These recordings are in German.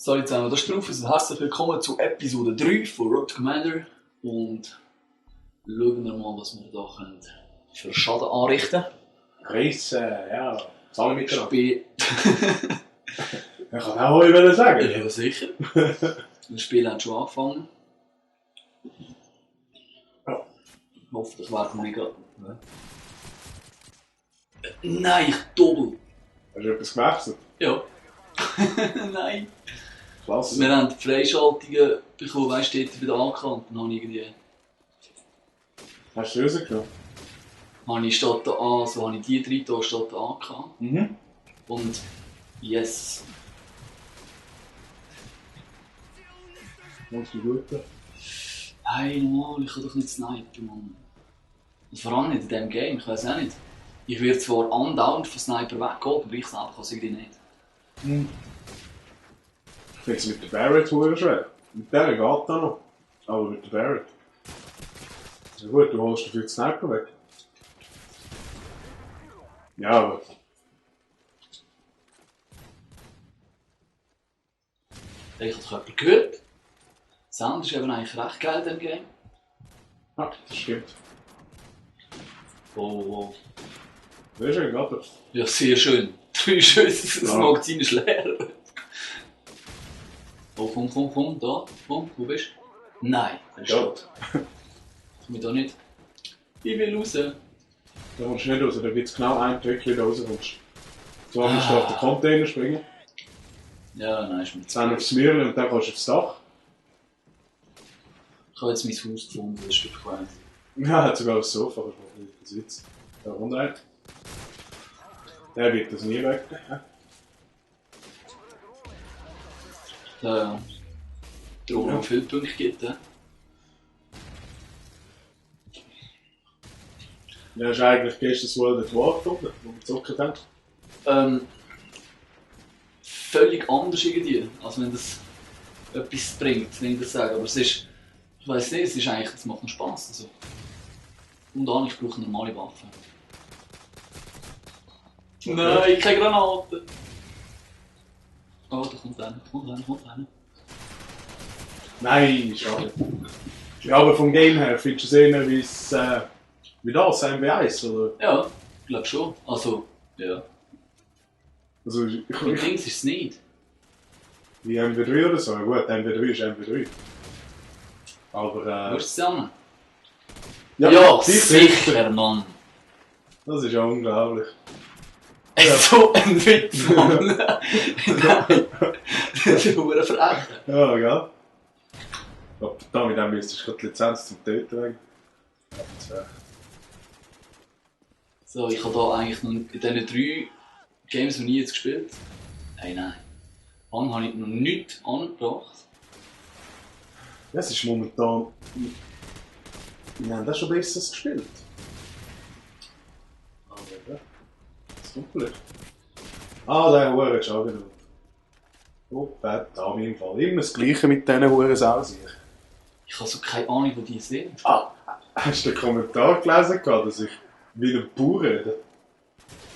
Salut zusammen, das ist drauf. Also herzlich willkommen zu Episode 3 von Road to Commander. Und schauen wir mal, was wir hier für Schaden anrichten können. Reissen, ja. Alle miteinander. Spiel. Ich kann auch was sagen. Ja, sicher. Das Spiel hat schon angefangen. Ja. Hoffentlich werden wir nicht gerade. Nein, ich doppel. Hast du etwas gewechselt? Ja. Nein. Klasse. Wir haben Freischaltungen bekommen, weißt du, dort bei der AK. Und dann habe ich irgendwie. Hast du rausgenommen? Habe ich statt der A, so habe ich die drei da statt der AK. Mhm. Und yes. Machst du gut? Hey, normal, ich kann doch nicht snipen, Mann. Und vor allem nicht in diesem Game, ich weiß auch nicht. Ich werde zwar andauernd von Sniper weggehen, aber ich selber kann es irgendwie nicht. Mhm. Ich finde es mit der Barrett sehr schwer. Mit der geht da noch. Aber mit der Barrett. Ja gut, du holst dafür den Sniper weg. Ja, aber... Ich habe jemanden gehört. Sound ist eben eigentlich recht geil in diesem Game. Ja, das stimmt. Oh. Sehr schön, oder? Ja, sehr schön. 3 Schüsse, das Magazin ist leer. Oh, komm, da. Komm, wo bist du? Nein, er ist tot. Komm ich da nicht. Ich will raus. Da kommst du nicht raus, da gibt es genau einen Trick, wie du rauskommst. Zwar musst du auf den Container springen, Ja, nein, ist mir zu dann aufs Mürli und dann kannst du aufs Dach. Ich habe jetzt mein Haus gefunden, das ist bequem. Ja, hat sogar aufs Sofa, das ist ein Sitz. Da runter. Der wird das nie weg. Ja. Darum Ja. noch viele Punkte gibt, ja. Ja, hast du eigentlich gestern das World at War gefunden, wo wir gezockt haben? Völlig anders irgendwie, als wenn das etwas bringt, wenn ich das sage. Aber es ist, ich weiß nicht, es ist eigentlich, es macht noch Spass. Also. Und dann, ich brauche normale Waffen. Okay. Nein, keine Granaten! Oh, da kommt einer. Nein, schade. Ja, aber vom Game her findest du es eher wie das, MW1, oder? Ja, ich glaube schon. Also, ja. Also, Mit links ist es nicht. wie MW3 oder so. Gut, MW3 ist MW3. Aber Wo ist es zusammen? ja, sicher, Mann! Das ist ja unglaublich. So ein Witz, Mann! Nein! Das ist ein Verbrechen. Ja, gell? Aber da mit dem müsstest du die Lizenz zum Töten weg. So, ich habe da eigentlich noch in diesen 3 Games noch nie jetzt gespielt. Nein. Wann habe ich noch nichts angebracht? Ja, es ist momentan... Wir haben das schon besseres gespielt. Aber ja, das kommt vielleicht. Ah, der Hure ist auch wieder. Oh, da auf jeden Fall. Immer das Gleiche mit diesen Huren Sausier. Ich habe so keine Ahnung, wo die sind. Ah, hast du den Kommentar gelesen, dass ich wie ein Bauer rede?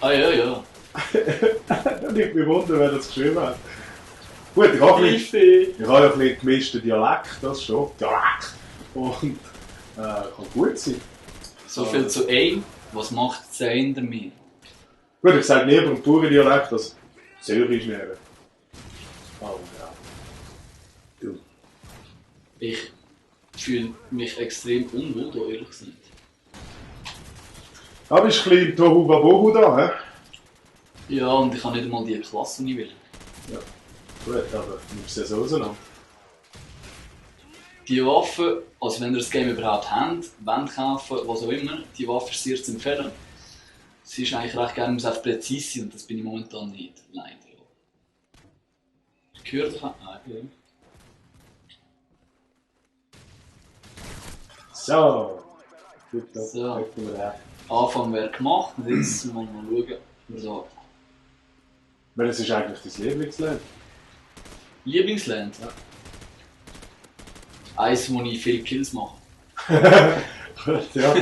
Ah ja. Ich mich wundern, wer das geschrieben hat. Gut, ich habe ja ein bisschen gemischten Dialekt, das schon. Dialekt! Und kann gut sein. So viel zu einem. Was macht es hinter mir? Gut, ich sage lieber einen Bauerndialekt als Zürich nehmen. Oh ja. Du. Ich fühle mich extrem unwohl, da ehrlich gesagt. Aber bist ein bisschen Tohu Wabohu da, hä? Ja, und ich habe nicht einmal die Klasse, die ich will. Ja. Gut, aber du nimmst es ja so auseinander. Die Waffe, also wenn ihr das Game überhaupt habt, wollt kaufen, was auch immer, die Waffe ist sehr zu empfehlen. Sie ist eigentlich recht gerne, muss einfach präzise sein und das bin ich momentan nicht. Leider. Ich höre dich auch. Ja. So. Gut, da So. gucken wir her. Anfang wäre gemacht und jetzt müssen wir mal schauen, was da. Welches ist eigentlich dein Lieblingsland? Lieblingsland? Ja. Eins, wo ich viele Kills mache. Gut, ja.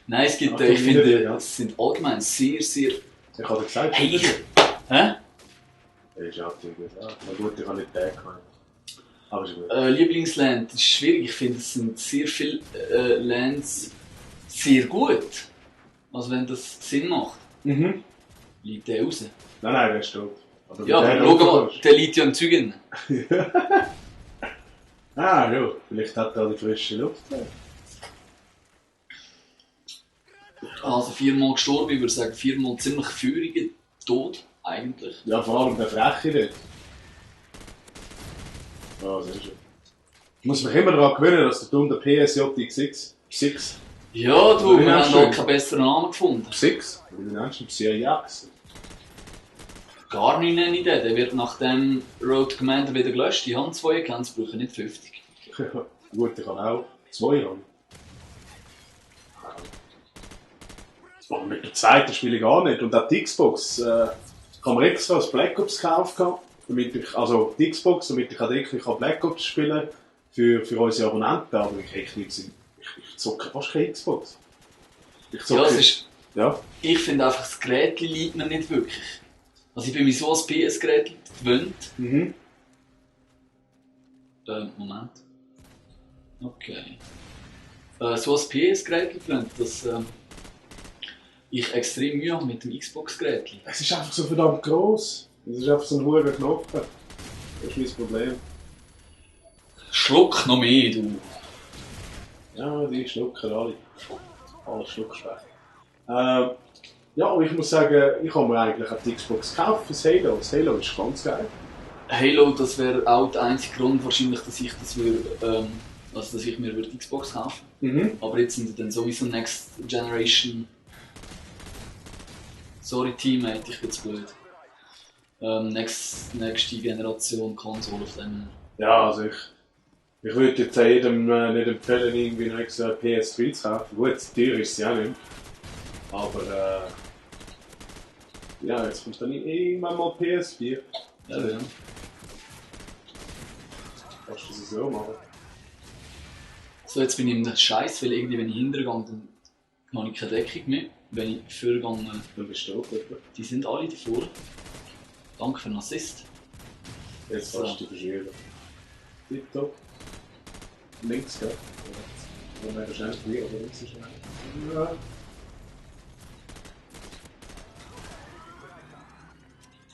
Nein, es gibt, Ach, ich finde, ja. es sind allgemein sehr... Ich habe dir gesagt. Hey, ich... Hä? ist auch gut. Ja, na gut, ich habe nicht den gemeint. Aber ist gut. Lieblingsland, das ist schwierig. Ich finde, es sind sehr viele Lands sehr gut. Also wenn das Sinn macht, liegt der raus. Nein, der ist tot. Ja, aber schau mal, der liegt ja im Zügen. Ja, vielleicht hat er die frische Luft. Also 4-mal gestorben, ich würde sagen 4-mal ziemlich feuriger Tod, eigentlich. Ja, vor allem der Freche dort. Ja, sehr schön. Ich muss mich immer daran gewöhnen, dass der Dumme PSJX6. Ja, du, wir haben halt keinen besseren Namen gefunden. 6? Wie nennst du ihn? CIX? Gar nicht nenne ich den. Der wird nach dem Road Commander wieder gelöscht. Die haben 2 Accounts, brauchen nicht 50. Gut, ich kann auch 2 haben. Aber mit der zweiten spiele ich gar nicht. Und auch die Xbox kann man extra als Black Ops kaufen. Damit ich, also die Xbox, damit ich wirklich Black Ops spielen kann für unsere Abonnenten. Aber ich zocke fast keine Xbox. Ich finde einfach, das Gerät liegt mir nicht wirklich. Also ich bin mich so als PS-Gerät gewöhnt. Moment. Okay. So als PS-Gerät gewöhnt, dass ich extrem Mühe habe mit dem Xbox-Gerät. Es ist einfach so verdammt gross. Es ist einfach so ein hoher Knopf. Das ist mein Problem. Schluck noch mehr, du. Ja, die schlucken alle. Alles Schluckschwäche. Ja, aber ich muss sagen, ich habe mir eigentlich die Xbox gekauft fürs Halo. Das Halo ist ganz geil. Halo, das wäre auch der einzige Grund wahrscheinlich, dass ich das würde, dass ich mir die Xbox kaufen würde. Aber jetzt sind dann sowieso Next Generation. Sorry Teammate, ich bin zu blöd. Nächste Generation Konsole auf dem. Ja, also ich würde jetzt jedem nicht empfehlen, irgendwie noch extra PS3 zu kaufen. Gut, teuer ist sie auch nicht. Aber ja, jetzt kommt dann irgendwann mal PS4. Ja. Kannst du das so machen? So, jetzt bin ich im Scheiß, weil irgendwie, wenn ich hintergehe, dann habe ich keine Deckung mehr. Wenn ich vorgehe, dann bist du auch gut. Die sind alle davor. Danke für den Assist. Jetzt kannst du dich verschieben. Tipptopp. Links, gell? Dann wäre wahrscheinlich wie, aber links ist ja.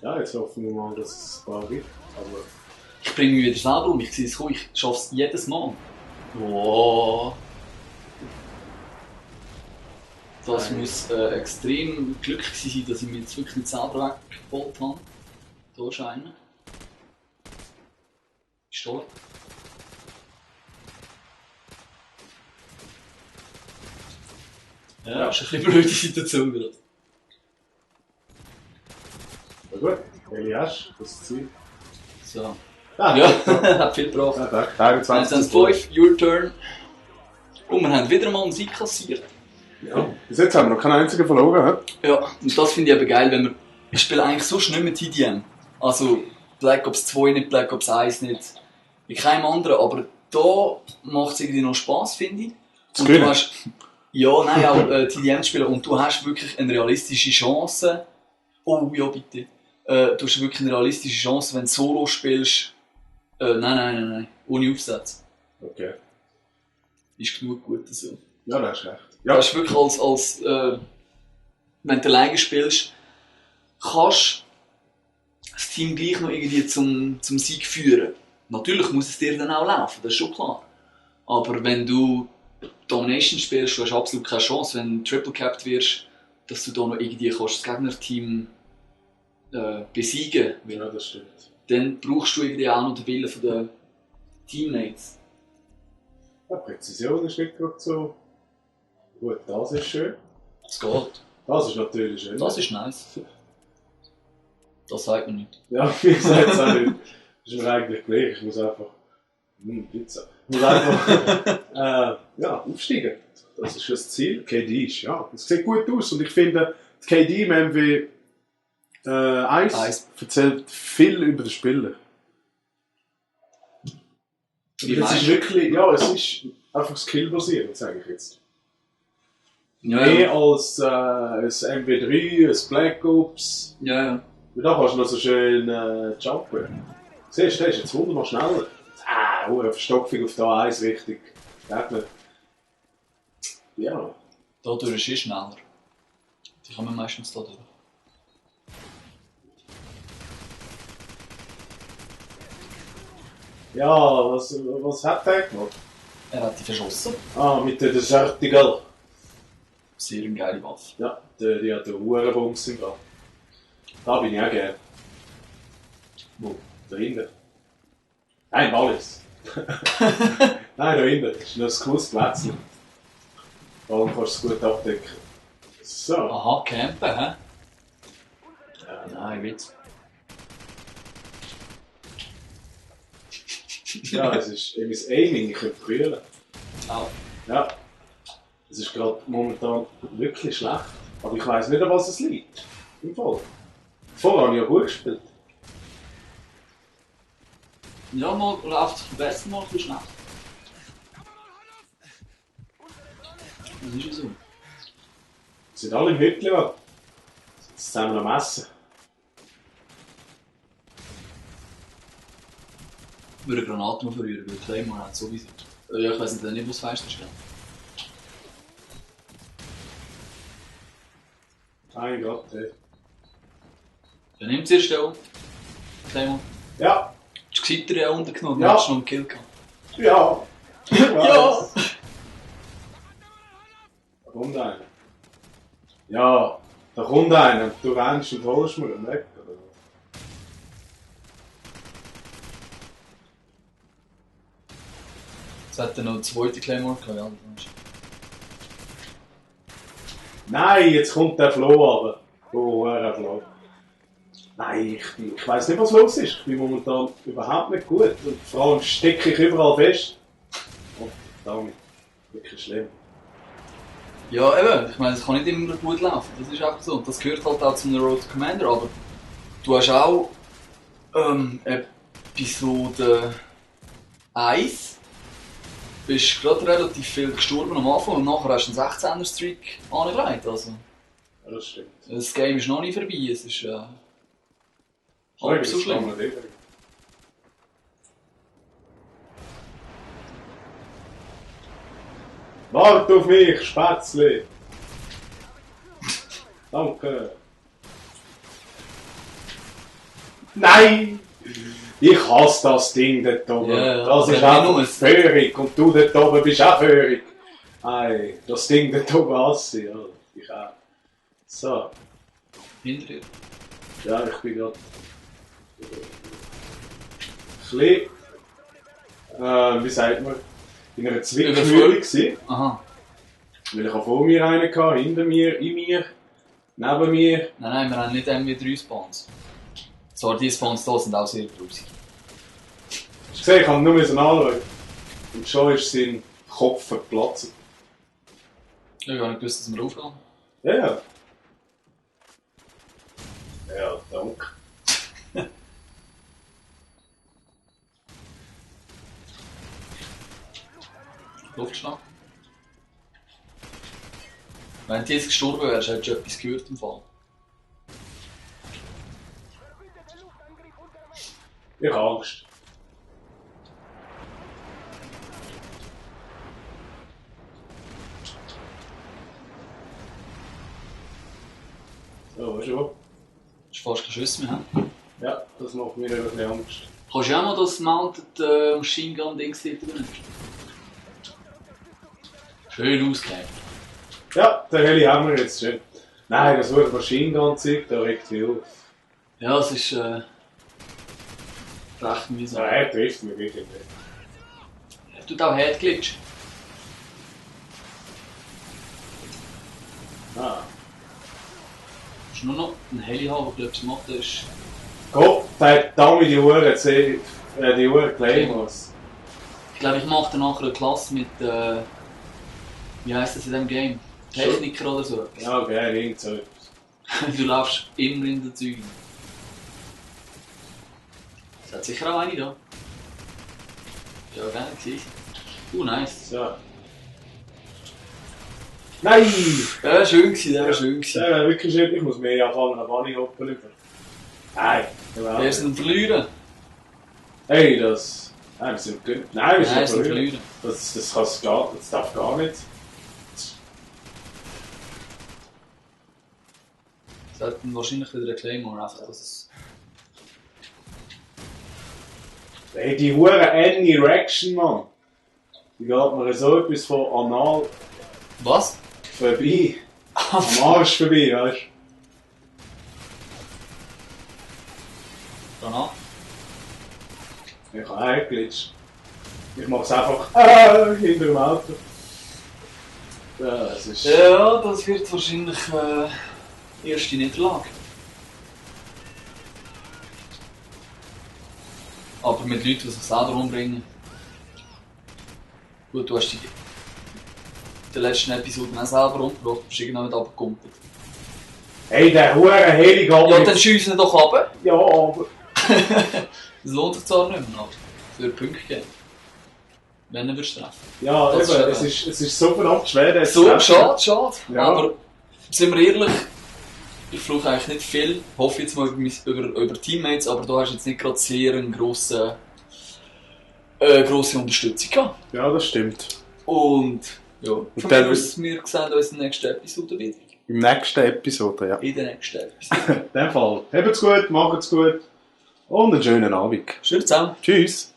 Ja, jetzt hoffen wir mal, dass es ein paar gibt. Aber ich bringe mich wieder selber um. Ich sehe es kommen, ich schaffe es jedes Mal. Wow. Das muss extrem glücklich sein, dass ich mich jetzt wirklich nicht selber weggebaut habe. Hier ist einer. Pistole. Ja, das ist eine blöde Situation gerade. Na gut, welche hast du? Das Ziel. So. Ah, ja, hat viel gebracht. Ja, danke. 1-5, your turn. Und wir haben wieder mal einen Sieg kassiert. Ja, bis jetzt haben wir noch keinen einzigen verloren. Ja, und das finde ich eben geil, wenn wir spielen eigentlich so schnell mit TDM. Also Black Ops 2 nicht, Black Ops 1 nicht, in keinem anderen, aber da macht es irgendwie noch Spass, finde ich. Zu gewinnen? Auch TDM zu spielen und du hast wirklich eine realistische Chance. Oh ja, bitte. Du hast wirklich eine realistische Chance, wenn du Solo spielst. Nein. Ohne Aufsätze. Okay. Ist genug gut so. Ja, das ist recht. Ja. Das ist wirklich wenn du alleine spielst, kannst das Team gleich noch irgendwie zum Sieg führen. Natürlich muss es dir dann auch laufen, das ist schon klar. Aber wenn du Domination spielst, du hast absolut keine Chance, wenn du Triple Capped wirst, dass du da noch irgendwie das Gegnerteam besiegen. Ja, das stimmt. Dann brauchst du irgendwie auch noch den Willen der Teammates. Ja, Präzision ist nicht gerade so. Gut, das ist schön. Es geht. Das ist natürlich schön. Das ist nice. Das sagt man nicht. Ja, ich sage es auch nicht. Das ist mir eigentlich gleich. Ich muss einfach. Pizza. Ich muss einfach aufsteigen. Das ist das Ziel. KD ist, ja. Es sieht gut aus und ich finde, die KD im MW 1 erzählt viel über den Spieler. Es ist wirklich, ja, es ist einfach skillbasierend, sage ich jetzt. Ja. Mehr als ein MW3, ein Black Ops. Ja. Und da kannst du noch so schön jumpen. Siehst du, der ist jetzt wunderbar schneller. Verstopfung auf der A1 richtig. Gegner. Ja. Dadurch ist es schneller. Die kommen meistens da durch. Ja, was hat der gemacht? Er hat die verschossen. Mit der Desertigal. Sehr eine geile Waffe. Ja, die hat einen Hurenbums im Gang. Da bin ich auch gerne. Wo? Da hinten. Nein, Wallis. Nein, da hinten. Das ist noch ein cooles Plätzchen. Darum kannst du es gut abdecken. So. Aha, campen, hä? Ja, Nein, Witz. ja, es ist eben das Aiming, ich könnte brüllen. Auch. Ja. Es ist gerade momentan wirklich schlecht. Aber ich weiss nicht, an was es liegt. Im Fall. Vorher habe ich ja gut gespielt. Ja, mal läuft es besser, mal ein bisschen schlecht. Das ist ja so. Sie sind alle im Hütchen, ja. Jetzt zusammen am Essen. Ich würde Granaten mal verrühren, weil Claymore hat sowieso. Ja, ich weiss nicht, was Fenster steht. Mein Gott, ey. Ja, nimmt zuerst den unten. Claymore. Ja. Hast du Gescheiter ja untergenommen? Ja. Du hast noch einen Kill gehabt. Ja. Ja. Da kommt einer. Ja, da kommt einer. Du rennst und holst mir ihn weg. Oder? Jetzt hat er noch eine zweite Claymore gehabt, ja. Nein, jetzt kommt der Flo aber. Oh, er Flo. Nein, ich weiss nicht, was los ist. Ich bin momentan überhaupt nicht gut. Und vor allem stecke ich überall fest. Oh, verdammt. Wirklich schlimm. Ja, eben. Ich meine, es kann nicht immer gut laufen. Das ist einfach so. Und das gehört halt auch zum Road to Commander. Aber du hast auch Episode 1. Bist gerade relativ viel gestorben am Anfang und nachher hast du einen 16er-Streak angelegt. Also, Ja, das stimmt. das Game ist noch nicht vorbei. Es ist Oh, halb so schlimm. Warte auf mich, Spätzle! Danke! Nein! Ich hasse das Ding dort oben. Ja, das ist ja, einfach föhrig und du dort oben bist auch föhrig. Ei, das Ding dort oben hasse ich. Ja, ich auch. So. Hinter dir. Ja, ich bin gerade ein bisschen, wie sagt man, in einer Zwickmühle gewesen. Aha. Weil ich habe vor mir einen gehabt, hinter mir, in mir, neben mir. Nein, wir haben nicht MW3 Spawns. Zwar die Spawns hier sind auch sehr grusig. Hast du gesehen, ich habe ihn nur anschauen. Und schon ist sein Kopf verplatzt. Ich habe nicht gewusst, dass wir aufgehen. Ja, ja. Ja, danke. Luftschlag. Wenn du jetzt gestorben wärst, hättest du etwas gehört im Fall. Ich habe Angst. So, schon. Du hast fast keine Schüsse mehr. Haben. Ja, das macht mir ein bisschen Angst. Kannst du auch mal das Mounted Machine Gun Ding dort benutzen? Schön ausgehängt. Ja, den Heli haben wir jetzt schön. Nein, das wird Machine Gun Zeug, da regt mich auf. Ja, es ist recht mühsam. Ja, er trifft mich wirklich nicht. Er tut auch Headglitch. Ah. Du musst nur noch einen Heli haben, der etwas macht, der ist... Gott, der Dame die Uhren die Uhren Claymores. Ich glaube, ich mache dann nachher eine Klasse mit... wie heisst das in diesem Game? Techniker oder so. Ja, okay, irgend so etwas. Du laufst immer in den Zügen. Es hat sicher auch eine da. Ja, gerne gesehen. Nice. So. Nein! Der war schön gewesen, der war schön gewesen. Ja, wirklich schön. Ich muss mehr anfangen, an Bunny hoppen. Nein, Wer ist denn verlieren? Hey, das... Nein, wir sind gut. Nein, wir Nein, sind sind verlieren. verlieren. Das darf gar nicht. Das hat dann wahrscheinlich wieder ein Claymore, einfach, dass es... Hey, die hure Any-Reaction, Mann. Die geht mir so etwas von anal Was? vorbei. Am Arsch vorbei, weißt du? Danach? Ich habe eingeglitscht. Ich mache es einfach hinter dem Auto. Ja, es ist... Ja, das wird wahrscheinlich erste Niederlage. Aber mit Leuten, die sich selber umbringen. Gut, du hast dich in der letzten Episode auch selber umgebracht, bist irgendwann nicht runtergekumpelt. Hey, der hure Heli geht Ja, mit- dann schiessen ihn doch runter. Ja, aber... Das lohnt sich zwar nicht mehr, aber es wird Punkte geben. Wenn er treffen. Ja, Das eben, ist es ist so verdammt schwer, das So, zu treffen. schade. Ja. Aber sind wir ehrlich, ich fluche eigentlich nicht viel. Ich hoffe jetzt mal über Teammates, aber da hast du jetzt nicht gerade sehr eine grosse Unterstützung gehabt. Ja, das stimmt. Und ja, von dann- mir aus, wir sehen uns in der nächsten Episode wieder. Im nächsten Episode, ja. In der nächsten Episode. In dem Fall. Habt's gut, macht's gut und einen schönen Abend. Schön zusammen. Tschüss.